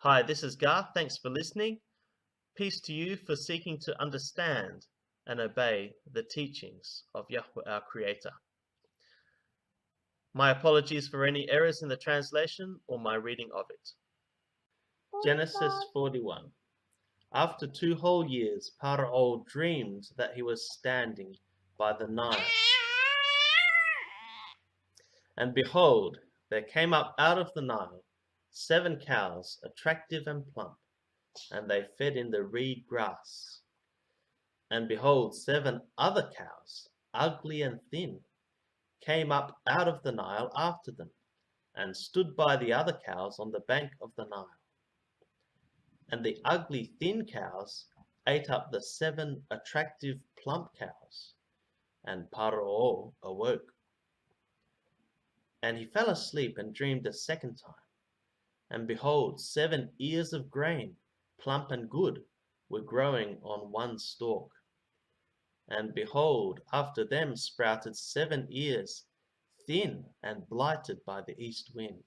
Hi, this is Garth. Thanks for listening. Peace to you for seeking to understand and obey the teachings of Yahweh, our Creator. My apologies for any errors in the translation or my reading of it. Genesis 41. After 2 whole years, Paro dreamed that he was standing by the Nile. And behold, there came up out of the Nile 7 cows, attractive and plump, and they fed in the reed grass. And behold, 7 other cows, ugly and thin, came up out of the Nile after them, and stood by the other cows on the bank of the Nile. And the ugly thin cows ate up the 7 attractive plump cows, and Paro awoke. And he fell asleep and dreamed a second time. And behold, 7 ears of grain, plump and good, were growing on one stalk. And behold, after them sprouted 7 ears, thin and blighted by the east wind.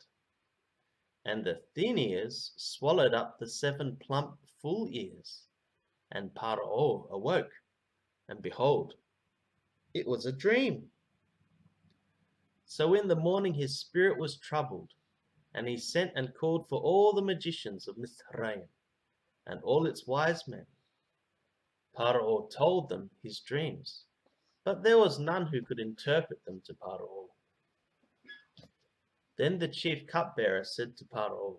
And the thin ears swallowed up the 7 plump full ears. And Paro awoke, and behold, it was a dream. So in the morning his spirit was troubled, and he sent and called for all the magicians of Mizraim, and all its wise men. Paro told them his dreams, but there was none who could interpret them to Paro. Then the chief cupbearer said to Paro,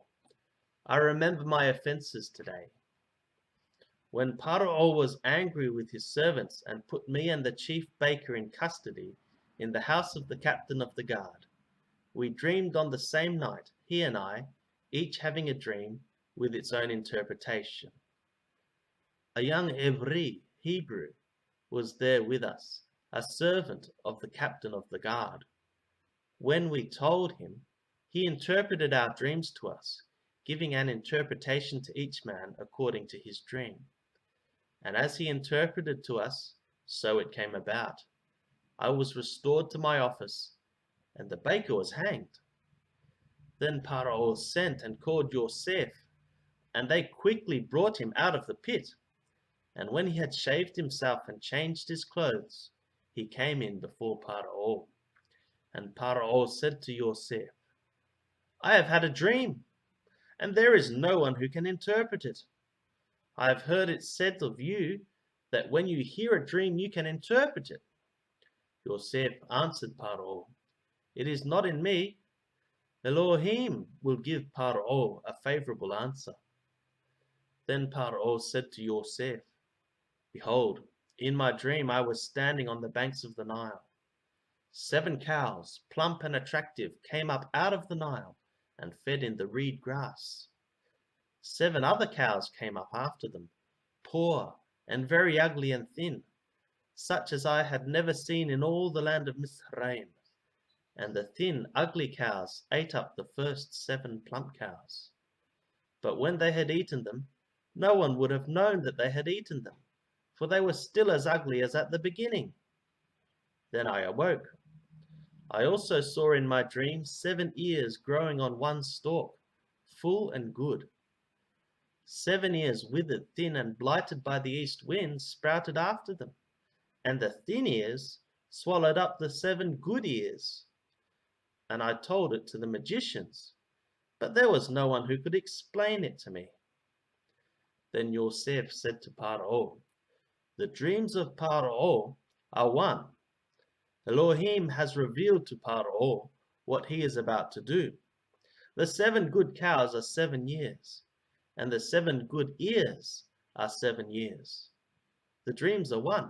I remember my offences today. When Paro was angry with his servants and put me and the chief baker in custody in the house of the captain of the guard, we dreamed on the same night, he and I, each having a dream with its own interpretation. A young Hebrew was there with us, a servant of the captain of the guard. When we told him, he interpreted our dreams to us, giving an interpretation to each man according to his dream. And as he interpreted to us, so it came about. I was restored to my office, and the baker was hanged. Then Paro sent and called Yosef, and they quickly brought him out of the pit. And when he had shaved himself and changed his clothes, he came in before Paro. And Paro said to Yosef, I have had a dream, and there is no one who can interpret it. I have heard it said of you that when you hear a dream you can interpret it. Yosef answered Paro, It is not in me. Elohim will give Paro a favorable answer. Then Paro said to Yosef, Behold, in my dream I was standing on the banks of the Nile. 7 cows, plump and attractive, came up out of the Nile and fed in the reed grass. 7 other cows came up after them, poor and very ugly and thin, such as I had never seen in all the land of Mizraim. And the thin, ugly cows ate up the first 7 plump cows. But when they had eaten them, no one would have known that they had eaten them, for they were still as ugly as at the beginning. Then I awoke. I also saw in my dream 7 ears growing on one stalk, full and good. 7 ears withered, thin, and blighted by the east wind sprouted after them, and the thin ears swallowed up the 7 good ears. And I told it to the magicians, but there was no one who could explain it to me. Then Yosef said to Paro, The dreams of Paro are one. Elohim has revealed to Paro what he is about to do. The 7 good cows are 7 years, and the 7 good ears are 7 years. The dreams are one.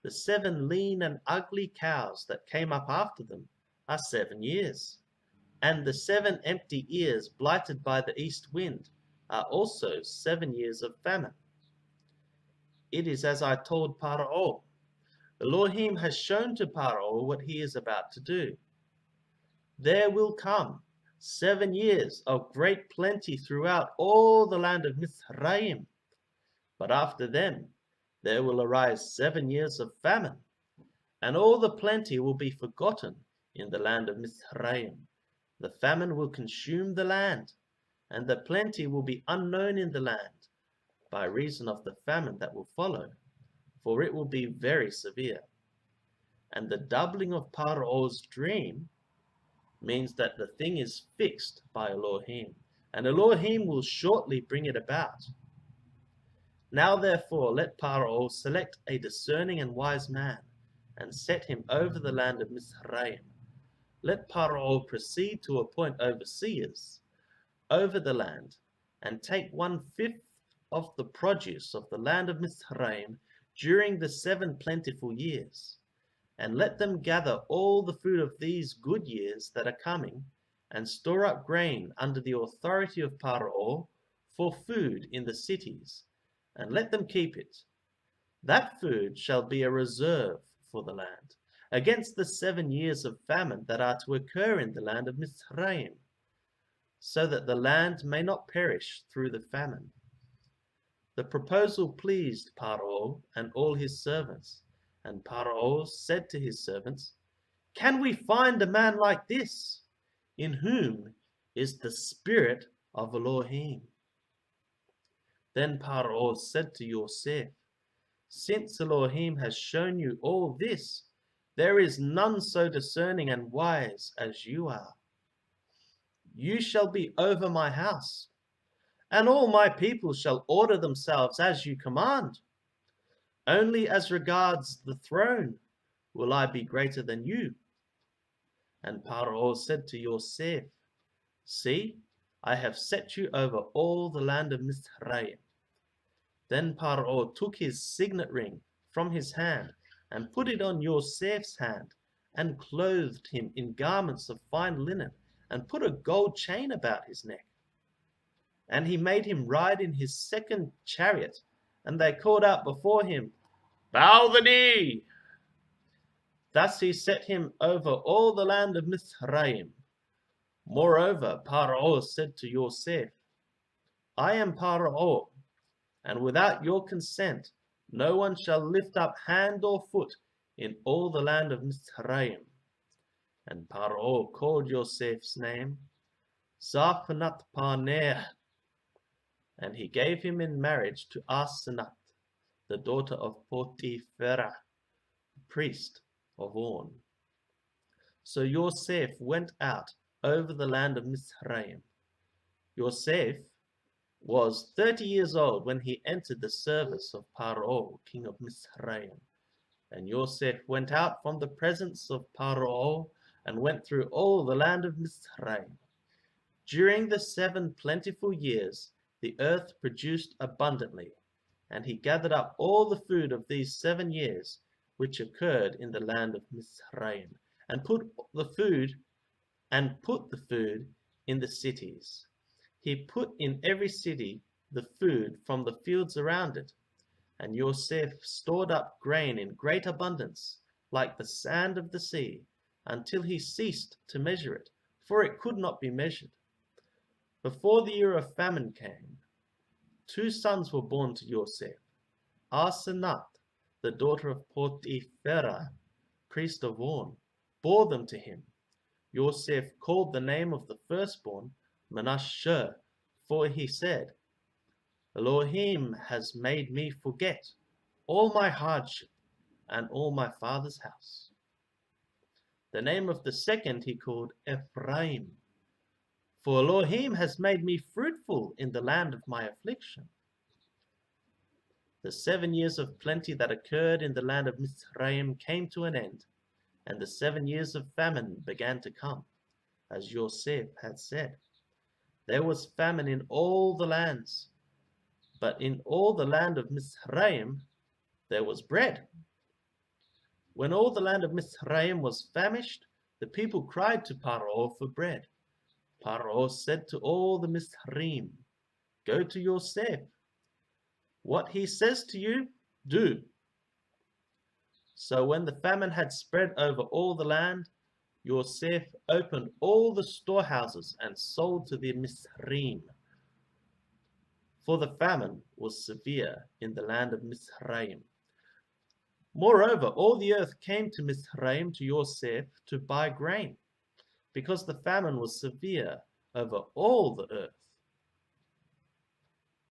The 7 lean and ugly cows that came up after them are 7 years, and the 7 empty ears blighted by the east wind are also 7 years of famine. It is as I told Paro. Elohim has shown to Paro what he is about to do. There will come 7 years of great plenty throughout all the land of Mizraim, but after them there will arise 7 years of famine, and all the plenty will be forgotten in the land of Mizraim. The famine will consume the land, and the plenty will be unknown in the land by reason of the famine that will follow, for it will be very severe. And the doubling of Paro's dream means that the thing is fixed by Elohim, and Elohim will shortly bring it about. Now therefore let Paro select a discerning and wise man, and set him over the land of Mizraim. Let Paro proceed to appoint overseers over the land, and take 1/5 of the produce of the land of Mizraim during the 7 plentiful years, and let them gather all the food of these good years that are coming, and store up grain under the authority of Paro for food in the cities, and let them keep it. That food shall be a reserve for the land, against the 7 years of famine that are to occur in the land of Mizraim, so that the land may not perish through the famine. The proposal pleased Paro and all his servants, and Paro said to his servants, "Can we find a man like this, in whom is the spirit of Elohim?" Then Paro said to Yosef, "Since Elohim has shown you all this, there is none so discerning and wise as you are. You shall be over my house, and all my people shall order themselves as you command. Only as regards the throne will I be greater than you." And Paro said to Yosef, "See, I have set you over all the land of Mizraim." Then Paro took his signet ring from his hand and put it on Yosef's hand, and clothed him in garments of fine linen, and put a gold chain about his neck. And he made him ride in his 2nd chariot, and they called out before him, "Bow the knee!" Thus he set him over all the land of Mizraim. Moreover, Paro said to Yosef, "I am Paro, and without your consent no one shall lift up hand or foot in all the land of Mizraim." And Paro called Yosef's name Zaphanat Paneah, and he gave him in marriage to Asenat, the daughter of Potipharah, priest of On. So Yosef went out over the land of Mizraim. Yosef was 30 years old when he entered the service of Paro, king of Mizraim. And Yosef went out from the presence of Paro and went through all the land of Mizraim. During the 7 plentiful years, the earth produced abundantly, and he gathered up all the food of these 7 years which occurred in the land of Mizraim, and put the food in the cities. He put in every city the food from the fields around it, and Yosef stored up grain in great abundance, like the sand of the sea, until he ceased to measure it, for it could not be measured. Before the year of famine came, 2 sons were born to Yosef. Asenat, the daughter of Potipharah, priest of On, bore them to him. Yosef called the name of the firstborn Manasseh, for he said, "Elohim has made me forget all my hardship and all my father's house." The name of the second he called Ephraim, "For Elohim has made me fruitful in the land of my affliction." The 7 years of plenty that occurred in the land of Mizraim came to an end, and the 7 years of famine began to come, as Yosef had said. There was famine in all the lands, but in all the land of Mizraim there was bread. When all the land of Mizraim was famished, the people cried to Paro for bread. Paro said to all the Mizraim, "Go to Yosef. What he says to you, do." So when the famine had spread over all the land, Yosef opened all the storehouses and sold to the Mizraim, for the famine was severe in the land of Mizraim. Moreover, all the earth came to Mizraim to Yosef to buy grain, because the famine was severe over all the earth.